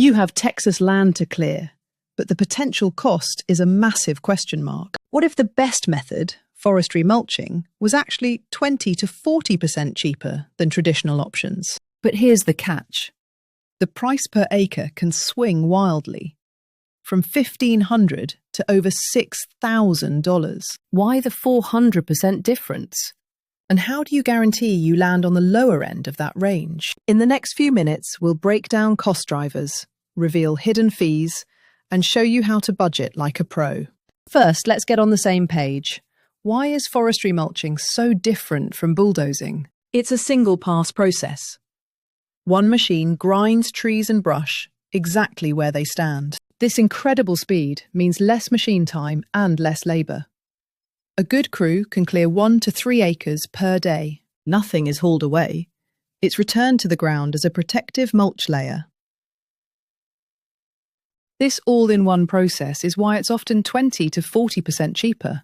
You have Texas land to clear, but the potential cost is a massive question mark. What if the best method, forestry mulching, was actually 20 to 40% cheaper than traditional options? But here's the catch. The price per acre can swing wildly, from $1,500 to over $6,000. Why the 400% difference? And how do you guarantee you land on the lower end of that range? In the next few minutes, we'll break down cost drivers, reveal hidden fees, and show you how to budget like a pro. First, let's get on the same page. Why is forestry mulching so different from bulldozing? It's a single-pass process. One machine grinds trees and brush exactly where they stand. This incredible speed means less machine time and less labour. A good crew can clear 1 to 3 acres per day. Nothing is hauled away. It's returned to the ground as a protective mulch layer. This all-in-one process is why it's often 20 to 40% cheaper.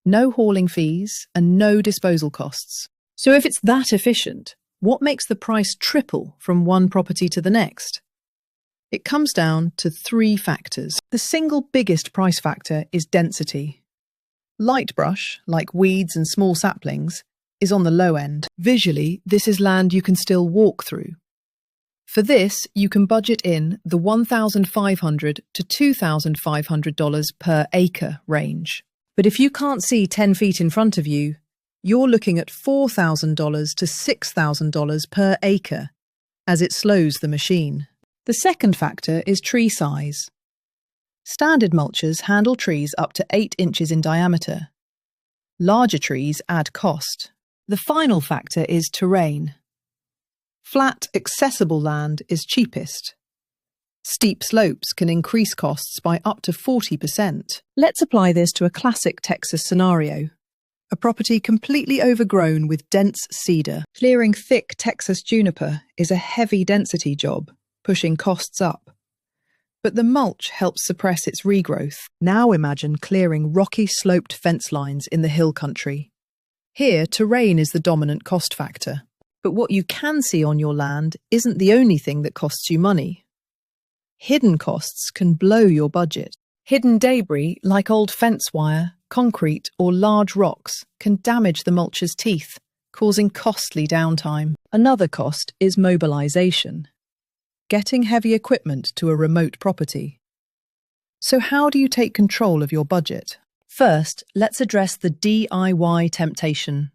No hauling fees and no disposal costs. So if it's that efficient, what makes the price triple from one property to the next? It comes down to 3 factors. The single biggest price factor is density. Light brush, like weeds and small saplings, is on the low end. Visually, this is land you can still walk through. For this, you can budget in the $1,500 to $2,500 per acre range. But if you can't see 10 feet in front of you, you're looking at $4,000 to $6,000 per acre, as it slows the machine. The second factor is tree size. Standard mulchers handle trees up to 8 inches in diameter. Larger trees add cost. The final factor is terrain. Flat, accessible land is cheapest. Steep slopes can increase costs by up to 40%. Let's apply this to a classic Texas scenario. A property completely overgrown with dense cedar. Clearing thick Texas juniper is a heavy density job, pushing costs up. But the mulch helps suppress its regrowth. Now imagine clearing rocky sloped fence lines in the hill country. Here, terrain is the dominant cost factor. But what you can see on your land isn't the only thing that costs you money. Hidden costs can blow your budget. Hidden debris, like old fence wire, concrete, or large rocks, can damage the mulcher's teeth, causing costly downtime. Another cost is mobilization. Getting heavy equipment to a remote property. So how do you take control of your budget? First, let's address the DIY temptation.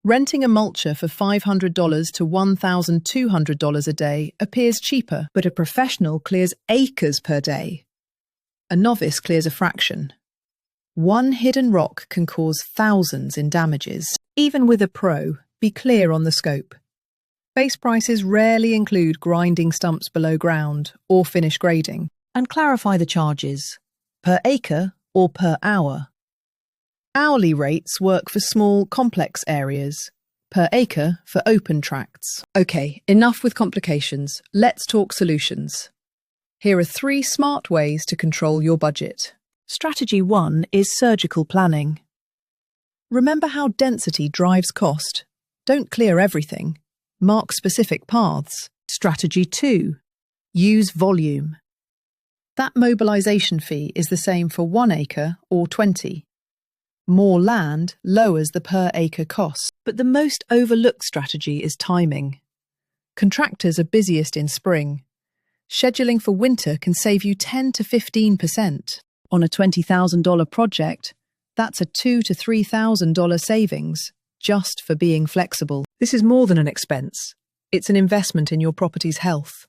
Renting a mulcher for $500 to $1,200 a day appears cheaper, but a professional clears acres per day. A novice clears a fraction. One hidden rock can cause thousands in damages. Even with a pro, be clear on the scope. Base prices rarely include grinding stumps below ground or finish grading. And clarify the charges, per acre or per hour. Hourly rates work for small, complex areas, per acre for open tracts. Okay, enough with complications. Let's talk solutions. Here are 3 smart ways to control your budget. Strategy 1 is surgical planning. Remember how density drives cost. Don't clear everything. Mark specific paths. Strategy 2. Use volume. That mobilization fee is the same for 1 acre or 20. More land lowers the per acre cost. But the most overlooked strategy is timing. Contractors are busiest in spring. Scheduling for winter can save you 10 to 15%. On a $20,000 project, that's a $2,000 to $3,000 savings just for being flexible. This is more than an expense. It's an investment in your property's health.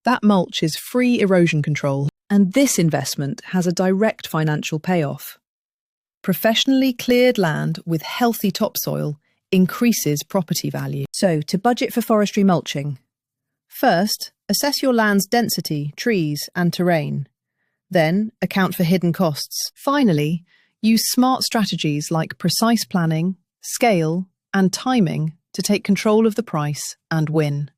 That mulch is free erosion control, and this investment has a direct financial payoff. Professionally cleared land with healthy topsoil increases property value. So, to budget for forestry mulching. First, assess your land's density, trees, and terrain. Then, account for hidden costs. Finally, use smart strategies like precise planning, scale, and timing to take control of the price and win.